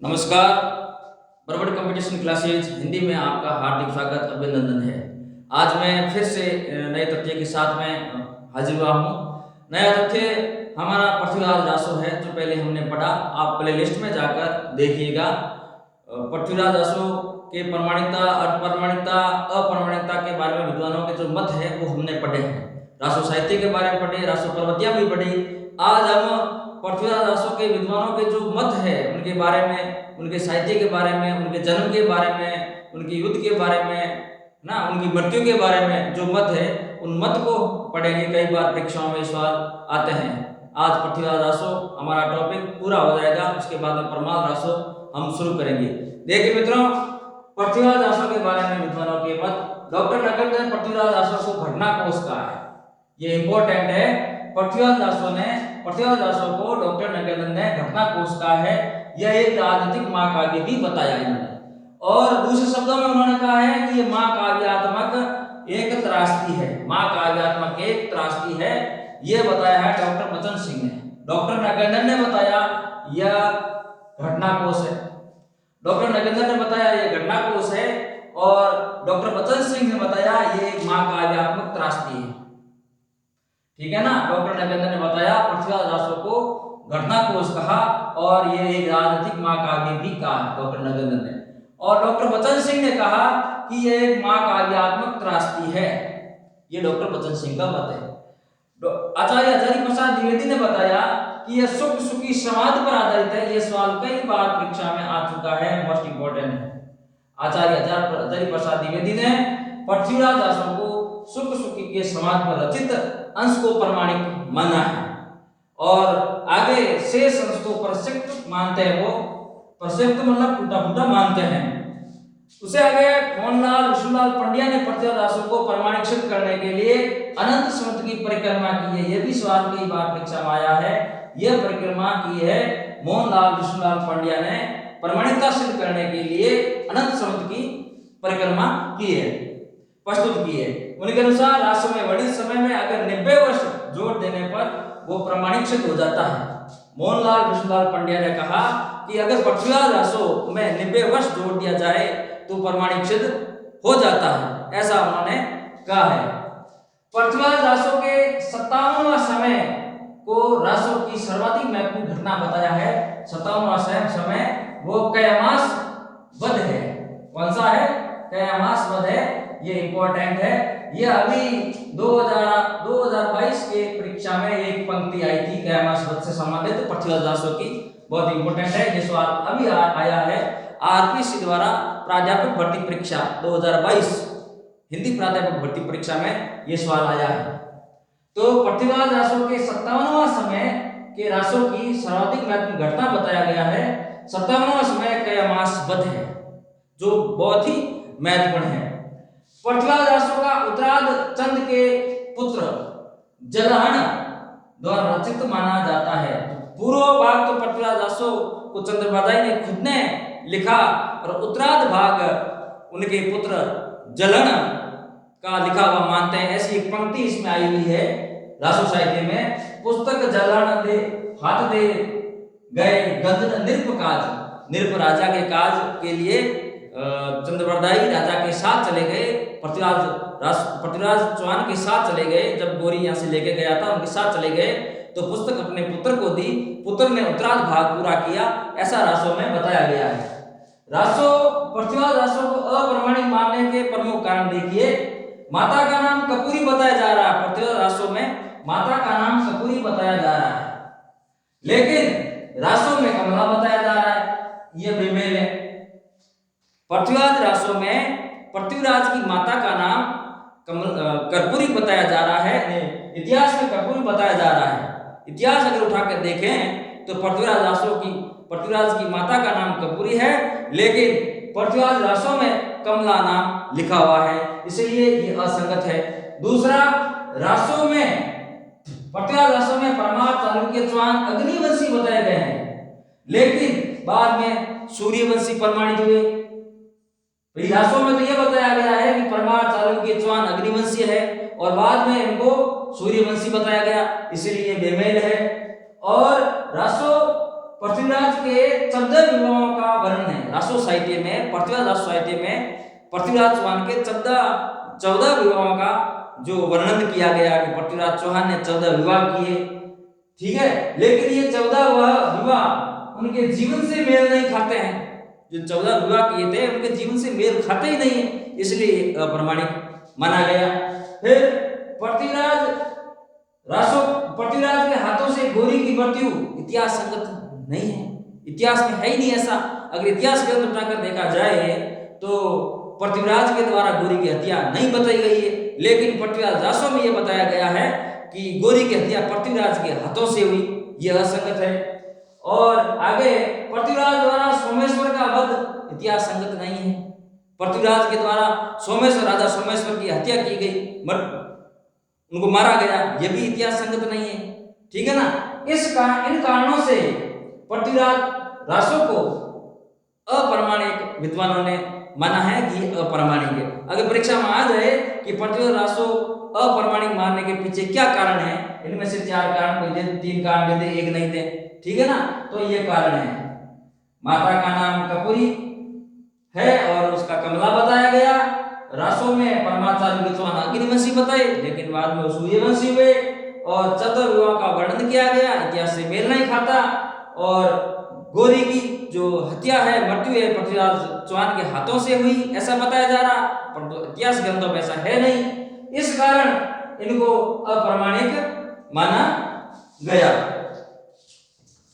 नमस्कार। बरबड़ competition classes Hindi में आपका हार्दिक स्वागत अभिनंदन है। आज मैं फिर से नए तथ्य के साथ में हाजिर हुआ हूँ। नया तथ्य हमारा पृथ्वीराज रासो है जो पहले हमने पढ़ा। आप प्ले लिस्ट में जाकर देखिएगा। पृथ्वीराज रासो के प्रमाणिकता, अप्रमाणिकता, अप्रमाणिकता के बारे में विद्वानों के जो मत है वो हमने पढ़े हैं। रासो साहित्य के बारे में पढ़े, रासो पर्वतिया भी पढ़ी। आज हम पृथ्वीराज रासो के विद्वानों के जो मत है उनके बारे में, उनके साहित्य के बारे में, उनके जन्म के बारे में, उनके युद्ध के बारे में ना, उनकी मृत्यु के बारे में जो मत है उन मत को पढ़ेंगे। कई बार परीक्षाओं में सवाल आते हैं। आज पृथ्वीराज रासो हमारा टॉपिक पूरा हो जाएगा, उसके बाद में परमाल रासो हम शुरू करेंगे। देखिए मित्रों, पृथ्वीराज रासो के बारे में विद्वानों के मत। डॉक्टर नकल ने पृथ्वीराज रासो को घटना कोश कहा है, ये इंपॉर्टेंट है। पृथ्वीराज रासो को डॉक्टर नगरनंद ने घटना कोश कहा है। यह एक राजनीतिक महाकाव्य भी बताया इन्होंने, और दूसरे शब्दों में उन्होंने कहा है कि यह महाकाव्यात्मक एक त्रासदी है। महाकाव्यात्मक एक त्रासदी है, यह बताया है डॉक्टर बचन सिंह ने। डॉक्टर नगरनंद ने बताया यह घटना कोश है। डॉक्टर नगरनंद ने बताया यह घटना कोश है, और डॉक्टर बचन सिंह ने बताया यह एक महाकाव्यात्मक त्रासदी है। ठीक है ना। डॉक्टर नगरनंद ने बताया पृथ्वीराज रासो को घटना कोश कहा, और यह एक राजनीतिक महाकाव्य भी कहा डॉक्टर नगरनंद ने। और डॉक्टर बचन सिंह ने कहा कि यह एक महाकाव्यात्मक त्रासदी है। यह डॉक्टर बचन सिंह का मत है। आचार्य हजारी प्रसाद द्विवेदी ने बताया कि यह सुख सुखी समाज पर आधारित है। यह सवाल कई बार परीक्षा में आ चुका है, मोस्ट इंपोर्टेंट है। आचार्य हजारी प्रसाद द्विवेदी ने पृथ्वीराज रासो को सुख सुखी के समाज पर रचित अंश को प्रमाणिक माना है, और आगे शेष अंश को प्रसिद्ध मानते हैं। वो प्रसिद्ध मतलब टूटा फूटा मानते हैं। उसे आगे मोहनलाल विष्णुलाल पंड्या ने पृथ्वीराज रासो को प्रमाणिक सिद्ध करने के लिए अनंत समुद्र की परिक्रमा की है। यह भी सवाल कई बार परीक्षा में आया है। यह परिक्रमा की है मोहनलाल विष्णुलाल पंड्या ने प्रमाणिकता सिद्ध करने के लिए अनंत समुद्र की परिक्रमा की है, प्रस्तुत की है। उनके अनुसार रासो में वर्णित समय में अगर 90 वर्ष जोड़ देने पर वो प्रमाणिक सिद्ध हो जाता है। मोहनलाल विष्णुलाल पंड्या ने कहा कि अगर पृथ्वीराज रासो में 90 वर्ष जोड़ दिया जाए तो प्रमाणिक सिद्ध हो जाता है, ऐसा उन्होंने कहा है। पृथ्वीराज रासो के 57वां समय को रासो की सर्वाधिक महत्वपूर्ण घटना बताया है। 57वां समय वो कयामास वध है। कौन सा है? कयामास वध है। ये इंपॉर्टेंट है। ये अभी 2022 के परीक्षा में एक पंक्ति आई थी कयामास वध से संबंधित पृथ्वीराज रासो की, बहुत इंपॉर्टेंट है। ये सवाल अभी आया है आरपीसी द्वारा प्राध्यापक भर्ती परीक्षा 2022 हिंदी प्राध्यापक भर्ती परीक्षा में ये सवाल आया है। तो पृथ्वीराज रासो के 57वां समय के रासो की सर्वाधिक महत्वपूर्ण घटना बताया गया है। 57वां समय कयामास वध है, जो बहुत ही महत्वपूर्ण है। पृथ्वीराज रासो का उत्तरार्ध चंद के पुत्र जलहन द्वारा रचित माना जाता है। पूर्व भाग तो पृथ्वीराज रासो को चंद्रबादाई ने खुद ने लिखा, और उत्तरार्ध भाग उनके पुत्र जलहन का लिखा हुआ मानते हैं। ऐसी एक पंक्ति इसमें आई हुई है रासो साहित्य में। पुस्तक जलहन दे हाथ दे गए गंध निरप राजा के काज के लिए चंद्रबरदाई राजा के साथ चले गए। पृथ्वीराज चौहान के साथ चले गए। जब गोरी यहाँ से लेके गया था उनके साथ चले गए, तो पुस्तक अपने पुत्र को दी। पुत्र ने उत्तरार्ध भाग पूरा किया, ऐसा रासो में बताया गया है। पृथ्वीराज रासो को अप्रमाणिक मानने के प्रमुख कारण देखिए। माता का नाम कपूरी बताया जा रहा है। पृथ्वीराज रासो में माता का नाम कपूरी बताया जा रहा है, लेकिन रासो में कमला बताया जा रहा है। यह बेमेल है। पृथ्वीराज रासो में पृथ्वीराज की माता का नाम कर्पूरी बताया जा रहा है। इतिहास में कर्पूरी बताया जा रहा है। इतिहास अगर उठाकर देखें तो पृथ्वीराज की माता का नाम कर्पूरी है, लेकिन पृथ्वीराज रासो में कमला नाम लिखा हुआ है, इसलिए ये असंगत है। दूसरा, पृथ्वीराज रासो में परमार चालुक्य चौहान अग्निवंशी बताए गए हैं, लेकिन बाद में सूर्यवंशी प्रमाणित हुए। रासो में तो यह बताया गया है कि परमार चालुक्य चौहान अग्निवंशी है, और बाद में इनको सूर्यवंशी बताया गया, इसलिए बेमेल है। और रासो पृथ्वीराज के 14 विवाहों का वर्णन है। रासो साहित्य में, पृथ्वीराज रासो साहित्य में पृथ्वीराज चौहान के 14 विवाहों का जो वर्णन किया गया कि पृथ्वीराज चौहान ने 14 विवाह किए, ठीक है। लेकिन ये 14 विवाह उनके जीवन से मेल नहीं खाते हैं। जो 14 विवाह किए थे उनके जीवन से मेल खाते ही नहीं है, इसलिए अप्रामाणिक माना गया। फिर पृथ्वीराज के हाथों से गौरी की मृत्यु इतिहास संगत नहीं है, इतिहास में है ही नहीं ऐसा। अगर इतिहास ग्रंथ उठाकर देखा जाए तो पृथ्वीराज के द्वारा गौरी की हत्या नहीं बताई गई है, लेकिन पृथ्वीराज रासो में यह बताया गया है कि गौरी की हत्या पृथ्वीराज के हाथों से हुई, यह असंगत है। और आगे पृथ्वीराज द्वारा सोमेश्वर का वध इतिहास संगत नहीं है। पृथ्वीराज के द्वारा राजा सोमेश्वर की हत्या की गई, उनको मारा गया, यह भी इतिहास संगत नहीं है, ठीक है ना। इन कारणों से पृथ्वीराज रासो को अप्रामाणिक विद्वानों ने माना है कि अप्रामाणिक है। अगर परीक्षा में आ जाए कि पृथ्वीराज रासो अप्रामाणिक मानने के पीछे क्या कारण है, इनमें से 4 कारण कोई दे, 3 कारण दे, 1 नहीं दे, ठीक है ना। तो ये कारण है, माता का नाम कपूरी है और उसका कमला बताया गया। रासो में परमाचार्य विद्वान अग्निवंशी बताए, लेकिन बाद में सूर्यवंशी हुए। और 14 विवाह का वर्णन किया गया, इतिहास से मेल नहीं खाता। और गौरी की जो हत्या है, मृत्यु है, पृथ्वीराज चौहान के हाथों से हुई, ऐसा बताया जा रहा, पर इतिहास ग्रंथों में ऐसा है नहीं। इस कारण इनको अप्रामाणिक माना गया।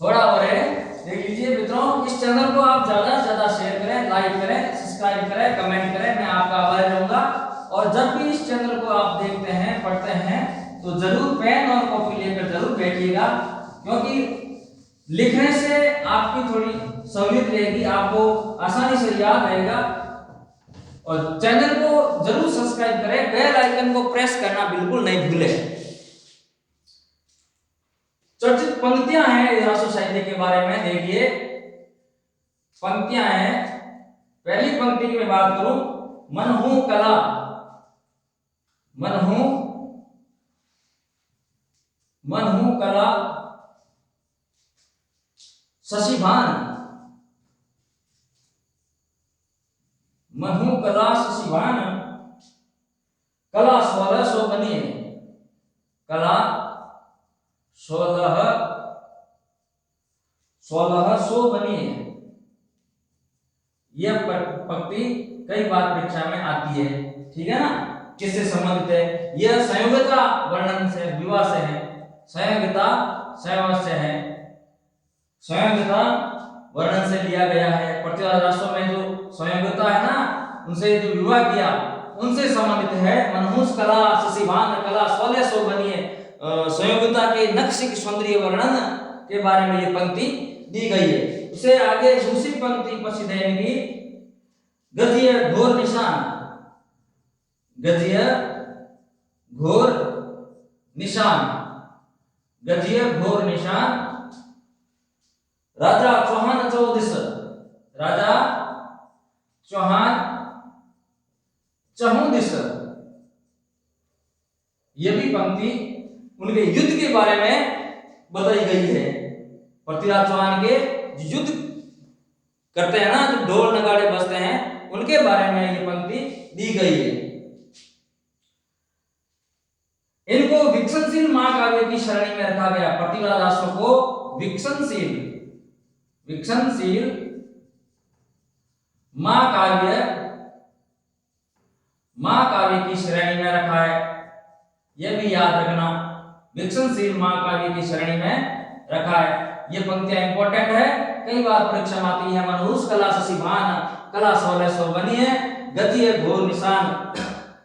थोड़ा और है, देख लीजिए मित्रों, इस चैनल को आप ज्यादा से ज्यादा शेयर करें, लाइक करें, सब्सक्राइब करें, कमेंट करें, मैं आपका आभारी रहूंगा। और जब भी इस चैनल को आप देखते हैं, पढ़ते हैं, तो जरूर पेन और कॉपी लेकर जरूर बैठिएगा, क्योंकि लिखने से आपकी थोड़ी सहूलियत रहेगी, आपको आसानी से याद रहेगा। और चैनल को जरूर सब्सक्राइब करें, बेल आइकन को प्रेस करना बिल्कुल नहीं भूलें। चर्चित पंक्तियां हैं रासो साहित्य के बारे में, देखिए पंक्तियां हैं। पहली पंक्ति की मैं बात करूं, मनहु कला, मनहु कला शशिभान, मनहु कला शशिभान, कला 1600 बनिए, कला 1600 बनिए। यह पंक्ति कई बार परीक्षा में आती है, ठीक है ना। किससे संबंधित है? यह संयोगिता वर्णन से, विवाह से है, संयोगिता से है, संयोगिता वर्णन से लिया गया है। पृथ्वीराज रासो में जो संयोगिता है ना, उनसे जो विवाह किया, उनसे संबंधित है। मनहूस कला शशिभान, कला 1600 बनिए, संयोगिता के नक्श के सौंदर्य वर्णन के बारे में ये पंक्ति दी गई है। उसे आगे दूसरी पंक्ति प्रसिद्ध है इनकी, गजीय घोर निशान, गजीय घोर निशान, गजीय घोर निशान, राजा चौहान चौदिस, राजा चौहान चहुदिस। यह भी पंक्ति उनके युद्ध के बारे में बताई गई है। पृथ्वीराज चौहान के युद्ध करते हैं ना, जो ढोल नगाड़े बजते हैं, उनके बारे में ये पंक्ति दी गई है। इनको विकसनशील महाकाव्य की श्रेणी में रखा गया। पृथ्वीराज रासो को विकसनशील महाकाव्य की श्रेणी में रखा है, यह भी याद रखना, विकसनशील महाकाव्य की श्रेणी में रखा है। यह पंक्तियां इंपॉर्टेंट है, कई बार परीक्षा में आती है। मनहूस कला शशिभान, कला 1600 बनिए, गजीय घोर निशान,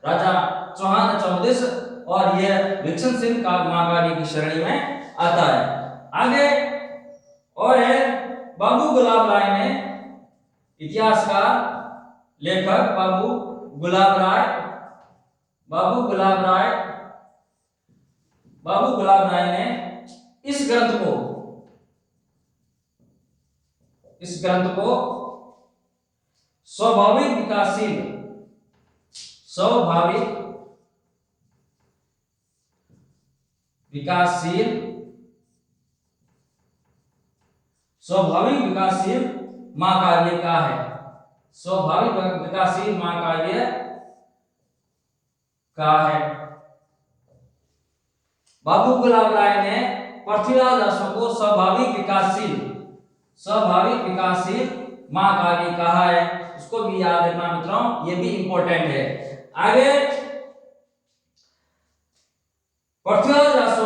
राजा चौहान चौदिस, और यह विकसनशील महाकाव्य की श्रेणी में आता है। आगे और है बाबू गुलाब राय ने, इतिहासकार लेखक बाबू गुलाब राय ने इस ग्रंथ को स्वाभाविक विकासशील महाकाव्य का है। स्वाभाविक विकासशील महाकाव्य का है। बाबू गुलाब राय ने पृथ्वीराज रासो को स्वाभाविक विकासशील महाकाव्य कहा है। उसको भी याद रखना मित्रों, ये भी इंपॉर्टेंट है। आगे पृथ्वीराज रासो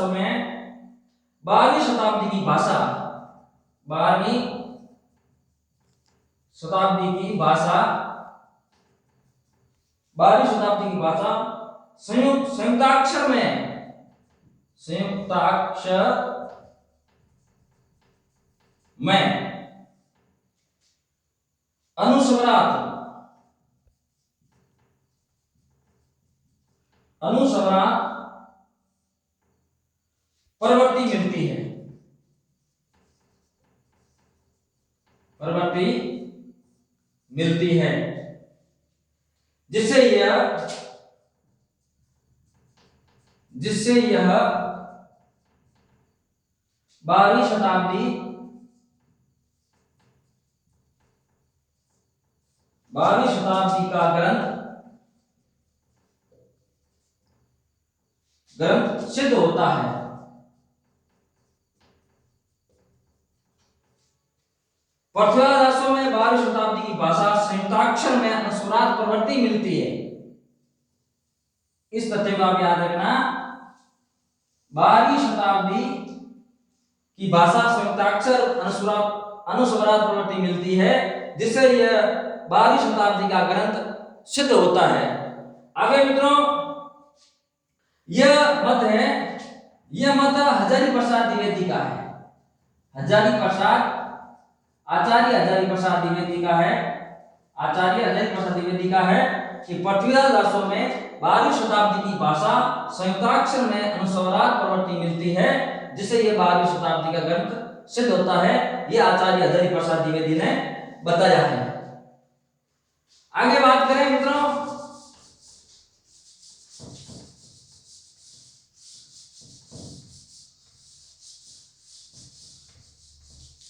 में 12वीं शताब्दी की भाषा 12वीं शताब्दी की भाषा संयुक्ताक्षर में अनुस्वारात प्रवृत्ति मिलती है, जिससे यह 12वीं शताब्दी का ग्रंथ सिद्ध होता है। पृथ्वीराज रासो में 12वीं शताब्दी की भाषा संयुक्ताक्षर में अनुस्वारात प्रवृत्ति मिलती है। इस तथ्य को आप याद रखना, 12वीं शताब्दी की भाषा संयुक्ताक्षर अनुस्वारात प्रवृत्ति मिलती है, जिससे यह 12वीं शताब्दी का ग्रंथ सिद्ध होता है। आगे मित्रों, यह मत हजारी प्रसाद द्विवेदी का है। आचार्य हजारी प्रसाद द्विवेदी का है कि पृथ्वीराज रासो में 12वीं शताब्दी की भाषा संयुक्ताक्षर में अनुस्वारात प्रवृत्ति मिलती है, जिससे यह 12वीं शताब्दी का ग्रंथ सिद्ध होता है। यह आचार्य हजारी प्रसाद द्विवेदी ने बताया है। आगे बात करें मित्रों,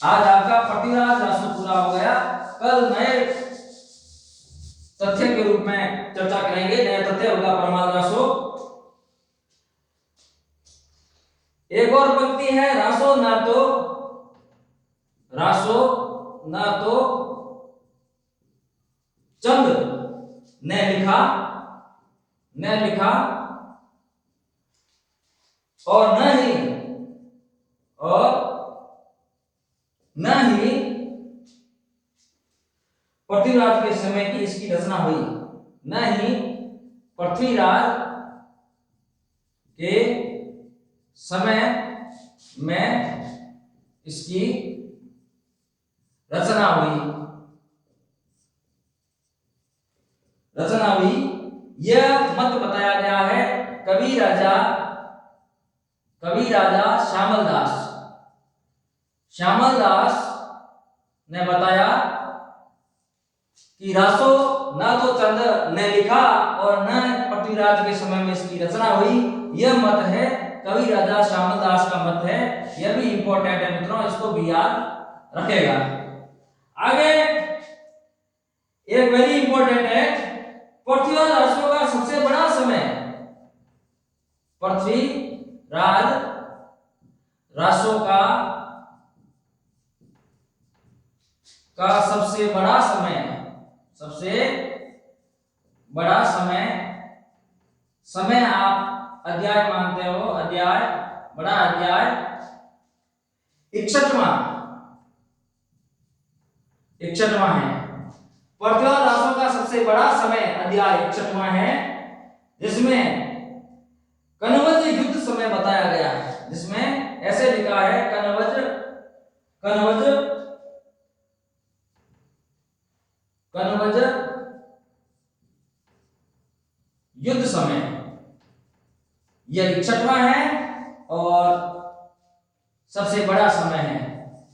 आज आपका पृथ्वीराज रासो पूरा हो गया। कल नए तथ्य के रूप में चर्चा करेंगे। नया तथ्य होगा परमाल रासो। एक और पंक्ति है, रासो न तो चंद ने लिखा और न ही पृथ्वीराज के समय की इसकी रचना हुई। न ही पृथ्वीराज के समय में इसकी रचना हुई। यह मत बताया गया है कवि राजा श्यामल दास ने बताया कि रासो न तो चंद ने लिखा और न पृथ्वीराज के समय में इसकी रचना हुई। यह मत है कवि राजा श्यामल दास का मत है। यह भी इंपॉर्टेंट है मित्रों, इसको भी याद रखेगा। आगे एक वेरी इंपॉर्टेंट है, पृथ्वीराज रासो का सबसे बड़ा समय, पृथ्वीराज रासो का सबसे बड़ा समय आप अध्याय मानते हो, बड़ा अध्याय 61वां है। पृथ्वीराज रासो का सबसे बड़ा समय अध्याय 61वां है, जिसमें कनवज युद्ध समय बताया गया है। जिसमें ऐसे लिखा है, कनवज युद्ध समय, यह 61वां है और सबसे बड़ा समय है।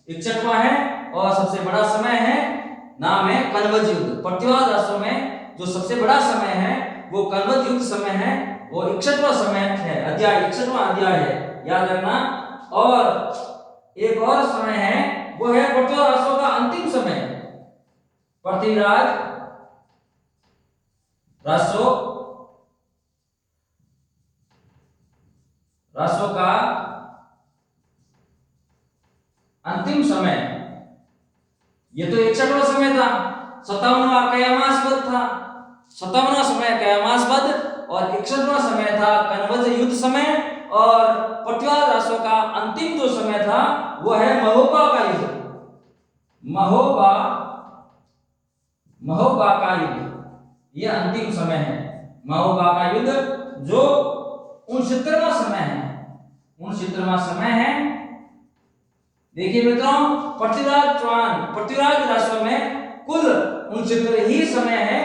61वां है और सबसे बड़ा समय है, नाम है कनवज युद्ध। पृथ्वीराज रासो में जो सबसे बड़ा समय है वो कनवज युद्ध समय है, वो 61वां समय है, अध्याय 61वां अध्याय है, याद रखना। और एक और समय है, वो है पृथ्वीराज रासो का अंतिम समय। पृथ्वीराज रासो का अंतिम समय। ये तो 61वां समय था, 57वां कयामासवध था, 57वां समय कयामासवध और 61वां समय था कनवज युद्ध समय। और पृथ्वीराज रासो का अंतिम जो समय था वो है महोबा का युद्ध। महोबा का युद्ध ये अंतिम समय है। महोबा का युद्ध जो 69वां समय है, 69वां समय है। देखिए मित्रों, पृथ्वीराज रासो में कुल 69 ही समय है,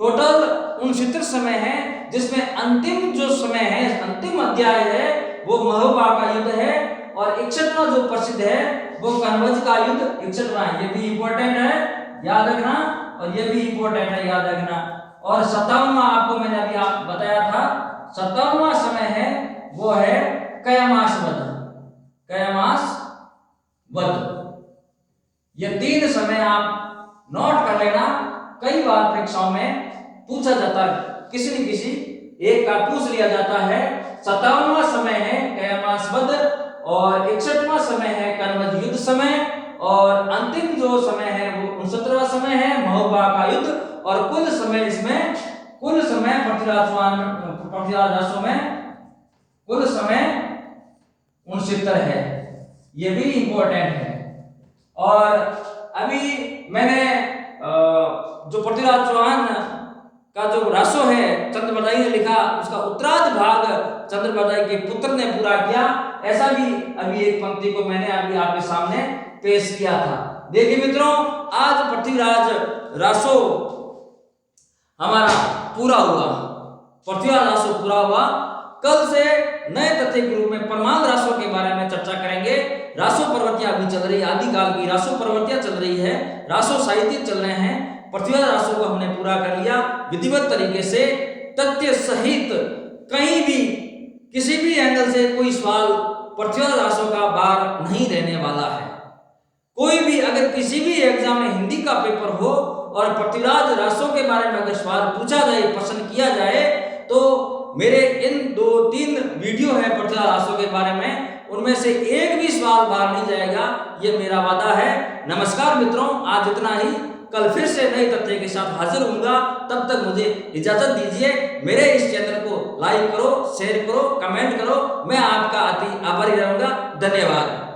टोटल 69 समय है, जिसमें अंतिम जो समय है, अंतिम अध्याय है वो महोबा का युद्ध है। और 61वां जो प्रसिद्ध है वो कनवज का युद्ध 61वां है। ये भी इंपॉर्टेंट है, याद रखना, और ये भी इंपॉर्टेंट है, याद रखना। और 57वां आपको मैंने अभी आप बताया था, 57वां समय है वो है कयामासवध। ये 3 समय आप नोट कर लेना, कई बार परीक्षाओं में पूछा जाता है, किसी न किसी एक का पूछ लिया जाता है। 57वां समय है कयामासवध और 61वां समय है कनवज युद्ध समय, और अंतिम जो समय है वो 69वां समय है महोबा का युद्ध। और कुल समय इसमें, कुल समय पृथ्वीराज रासो में कुल समय 69 है। ये भी इंपॉर्टेंट है। और अभी मैंने जो पृथ्वीराज चौहान का जो रासो है चंद्रबरदाई ने लिखा, उसका उत्तरार्ध भाग चंद्रबरदाई के पुत्र ने पूरा किया। ऐसा भी अभी एक पंक्ति को मैंने अभी आपके सामने पेश किया था। देखिए मित्रों, आज पृथ्वीराज रासो हमारा पूरा हुआ, पृथ्वीराज रासो पूरा हुआ। कल से नए तथ्य के रूप में परमाणु रासो के बारे में चर्चा करेंगे। रासो प्रवृत्तियां अभी चल रही है, आदिकाल की रासो प्रवृत्तियां चल रही है, रासो साहित्य चल रहे हैं। पृथ्वीराज रासो को हमने पूरा कर लिया विधिवत तरीके से, तथ्य सहित। कहीं भी किसी भी एंगल से कोई सवाल पृथ्वीराज रासो का बार नहीं रहने वाला है। कोई भी अगर किसी भी एग्जाम में हिंदी का पेपर हो और पृथ्वीराज रासो के बारे में अगर सवाल पूछा जाए, प्रश्न किया जाए, तो मेरे इन 2-3 वीडियो है पृथ्वीराज रासो के बारे में, उनमें से एक भी सवाल बाहर नहीं जाएगा, ये मेरा वादा है। नमस्कार मित्रों, आज इतना ही। कल फिर से नए तथ्य के साथ हाजिर होऊंगा। तब तक मुझे इजाजत दीजिए। मेरे इस चैनल को लाइक करो, शेयर करो, कमेंट करो। मैं आपका अति आभारी रहूंगा। धन्यवाद।